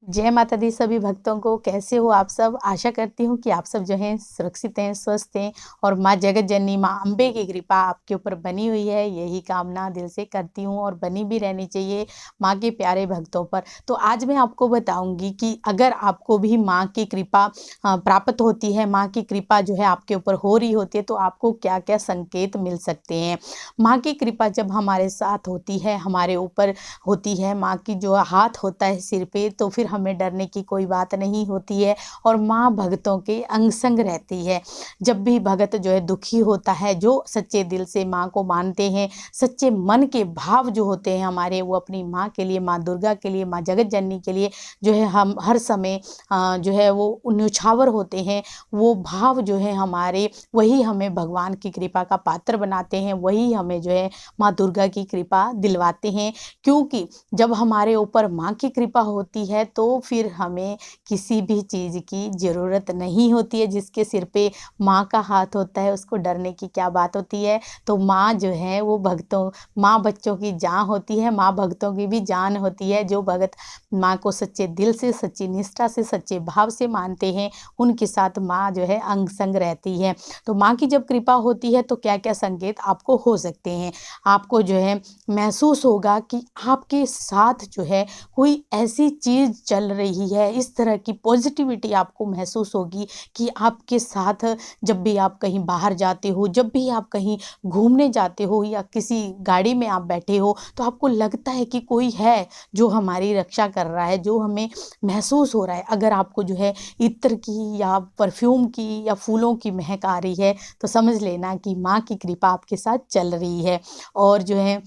जय माता दी सभी भक्तों को। कैसे हो आप सब? आशा करती हूँ कि आप सब जो हैं सुरक्षित हैं, स्वस्थ हैं और माँ जगत जननी माँ अम्बे की कृपा आपके ऊपर बनी हुई है। यही कामना दिल से करती हूँ और बनी भी रहनी चाहिए माँ के प्यारे भक्तों पर। तो आज मैं आपको बताऊँगी कि अगर आपको भी माँ की कृपा प्राप्त होती है, माँ की कृपा जो है आपके ऊपर हो रही होती है, तो आपको क्या-क्या संकेत मिल सकते हैं। माँ की कृपा जब हमारे साथ होती है, हमारे ऊपर होती है, माँ की जो हाथ होता है सिर पे, तो फिर हमें डरने की कोई बात नहीं होती है और माँ भक्तों के अंग संग रहती है। जब भी भगत जो है दुखी होता है, जो सच्चे दिल से माँ को मानते हैं, सच्चे मन के भाव जो होते हैं हमारे, वो अपनी माँ के लिए, माँ दुर्गा के लिए, माँ जगत जननी के लिए जो है हम हर समय जो है वो न्योछावर होते हैं। वो भाव जो है हमारे, वही हमें भगवान की कृपा का पात्र बनाते हैं, वही हमें जो है माँ दुर्गा की कृपा दिलवाते हैं। क्योंकि जब हमारे ऊपर माँ की कृपा होती है तो फिर हमें किसी भी चीज़ की ज़रूरत नहीं होती है। जिसके सिर पे माँ का हाथ होता है उसको डरने की क्या बात होती है। तो माँ जो है वो भक्तों, माँ बच्चों की जान होती है, माँ भक्तों की भी जान होती है। जो भगत माँ को सच्चे दिल से, सच्ची निष्ठा से, सच्चे भाव से मानते हैं, उनके साथ माँ जो है अंग संग रहती है। तो माँ की जब कृपा होती है तो क्या-क्या संकेत आपको हो सकते हैं। आपको जो है महसूस होगा कि आपके साथ जो है कोई ऐसी चीज़ चल रही है, इस तरह की पॉजिटिविटी आपको महसूस होगी कि आपके साथ जब भी आप कहीं बाहर जाते हो, जब भी आप कहीं घूमने जाते हो या किसी गाड़ी में आप बैठे हो, तो आपको लगता है कि कोई है जो हमारी रक्षा कर रहा है, जो हमें महसूस हो रहा है। अगर आपको जो है इत्र की या परफ्यूम की या फूलों की महक आ रही है, तो समझ लेना कि माँ की कृपा आपके साथ चल रही है। और जो है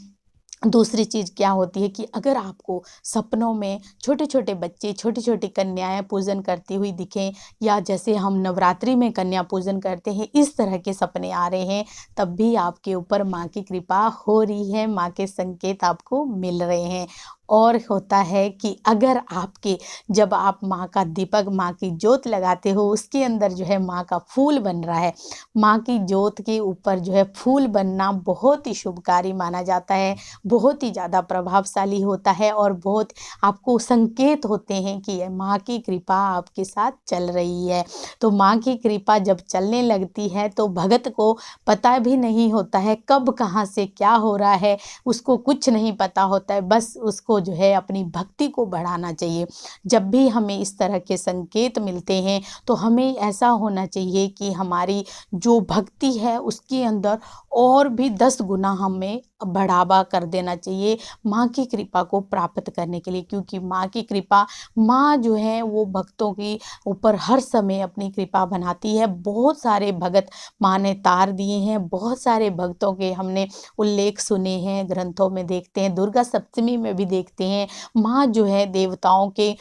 दूसरी चीज़ क्या होती है कि अगर आपको सपनों में छोटे-छोटे बच्चे, छोटी-छोटी कन्याएँ पूजन करती हुई दिखें, या जैसे हम नवरात्रि में कन्या पूजन करते हैं, इस तरह के सपने आ रहे हैं, तब भी आपके ऊपर माँ की कृपा हो रही है, माँ के संकेत आपको मिल रहे हैं। और होता है कि अगर आपके, जब आप माँ का दीपक, माँ की जोत लगाते हो, उसके अंदर जो है माँ का फूल बन रहा है, माँ की जोत के ऊपर जो है फूल बनना बहुत ही शुभकारी माना जाता है, बहुत ही ज़्यादा प्रभावशाली होता है और बहुत आपको संकेत होते हैं कि ये माँ की कृपा आपके साथ चल रही है। तो माँ की कृपा जब चलने लगती है तो भगत को पता भी नहीं होता है कब कहाँ से क्या हो रहा है, उसको कुछ नहीं पता होता है, बस उसको जो है अपनी भक्ति को बढ़ाना चाहिए। जब भी हमें इस तरह के संकेत मिलते हैं तो हमें ऐसा होना चाहिए कि हमारी जो भक्ति है उसके अंदर और भी 10 गुना हमें बढ़ावा कर देना चाहिए माँ की कृपा को प्राप्त करने के लिए। क्योंकि माँ की कृपा, माँ जो है वो भक्तों की ऊपर हर समय अपनी कृपा बनाती है। बहुत सारे भगत माँ ने तार दिए हैं, बहुत सारे भक्तों के हमने उल्लेख सुने हैं, ग्रंथों में देखते हैं, दुर्गा सप्तमी में भी देखते हैं। माँ जो है देवताओं के,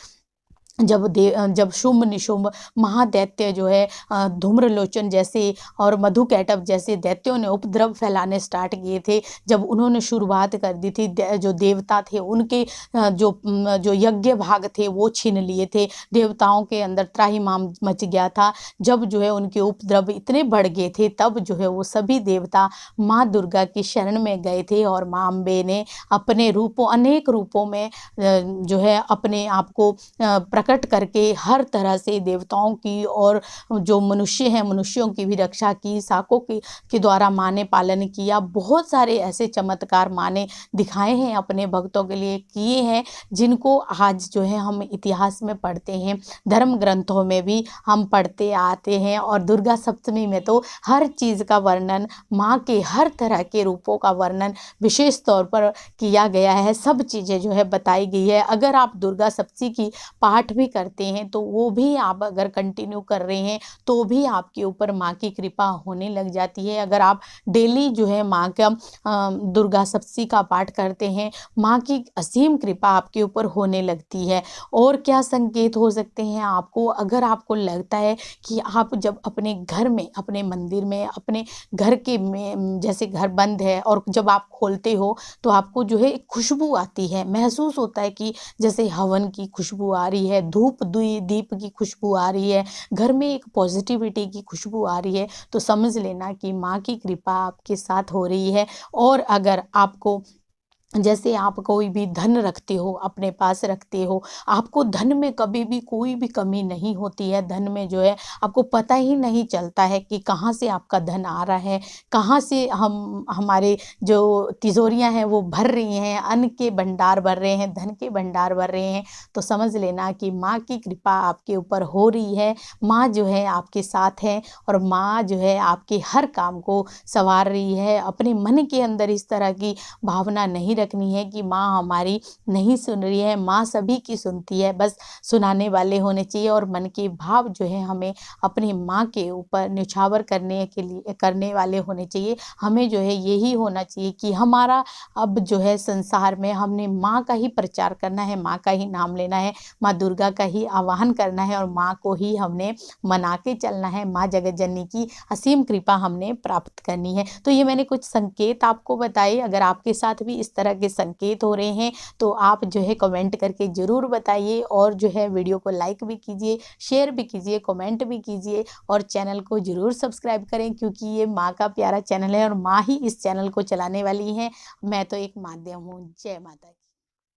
जब शुंभ निशुंभ महादैत्य जो है धूम्रलोचन जैसे और मधुकैटभ जैसे दैत्यों ने उपद्रव फैलाने स्टार्ट किए थे, जब उन्होंने शुरुआत कर दी थी, जो देवता थे उनके जो यज्ञ भाग थे वो छीन लिए थे, देवताओं के अंदर त्राहिमाम मच गया था। जब जो है उनके उपद्रव इतने बढ़ गए थे, तब जो है वो सभी देवता माँ दुर्गा की शरण में गए थे और माँ अम्बे ने अपने रूपों, अनेक रूपों में जो है अपने आप को प्रकट करके हर तरह से देवताओं की और जो मनुष्य हैं, मनुष्यों की भी रक्षा की। साकों के द्वारा माँ ने पालन किया। बहुत सारे ऐसे चमत्कार माँ ने दिखाए हैं, अपने भक्तों के लिए किए हैं, जिनको आज जो है हम इतिहास में पढ़ते हैं, धर्म ग्रंथों में भी हम पढ़ते आते हैं। और दुर्गा सप्तमी में तो हर चीज़ का वर्णन, माँ के हर तरह के रूपों का वर्णन विशेष तौर पर किया गया है। सब चीज़ें जो है बताई गई है। अगर आप दुर्गा सप्तमी की पाठ भी करते हैं तो वो भी आप अगर कंटिन्यू कर रहे हैं तो भी आपके ऊपर माँ की कृपा होने लग जाती है। अगर आप डेली जो है माँ का दुर्गा सप्तमी का पाठ करते हैं, माँ की असीम कृपा आपके ऊपर होने लगती है। और क्या संकेत हो सकते हैं आपको, अगर आपको लगता है कि आप जब अपने घर में, अपने मंदिर में, अपने घर के में जैसे घर बंद है और जब आप खोलते हो तो आपको जो है एक खुशबू आती है, महसूस होता है कि जैसे हवन की खुशबू आ रही है, धूप दीप की खुशबू आ रही है, घर में एक पॉजिटिविटी की खुशबू आ रही है, तो समझ लेना कि माँ की कृपा आपके साथ हो रही है। और अगर आपको जैसे आप कोई भी धन रखते हो, अपने पास रखते हो, आपको धन में कभी भी कोई भी कमी नहीं होती है। धन में जो है आपको पता ही नहीं चलता है कि कहाँ से आपका धन आ रहा है, कहाँ से हम हमारे जो तिजोरियाँ हैं वो भर रही हैं, अन्न के भंडार भर रहे हैं, धन के भंडार भर रहे हैं। तो समझ लेना कि माँ की कृपा आपके ऊपर हो रही है, माँ जो है आपके साथ है और माँ जो है आपके हर काम को सँवार रही है। अपने मन के अंदर इस तरह की भावना नहीं रखनी है कि माँ हमारी नहीं सुन रही है। माँ सभी की सुनती है, बस सुनाने वाले होने चाहिए और मन के भाव जो है हमें अपनी माँ के ऊपर न्योछावर करने वाले होने चाहिए। हमें जो है यही होना चाहिए कि हमारा अब जो है संसार में हमने माँ का ही प्रचार करना है, माँ का ही नाम लेना है, माँ दुर्गा का ही आवाहन करना है और माँ को ही हमने मना के चलना है। माँ जगत जननी की असीम कृपा हमने प्राप्त करनी है। तो ये मैंने कुछ संकेत आपको बताए। अगर आपके साथ भी इस तरह के संकेत हो रहे हैं तो आप जो है कमेंट करके ज़रूर बताइए और जो है वीडियो को लाइक भी कीजिए, शेयर भी कीजिए, कमेंट भी कीजिए और चैनल को ज़रूर सब्सक्राइब करें, क्योंकि ये माँ का प्यारा चैनल है और माँ ही इस चैनल को चलाने वाली हैं। मैं तो एक माध्यम हूँ। जय माता की।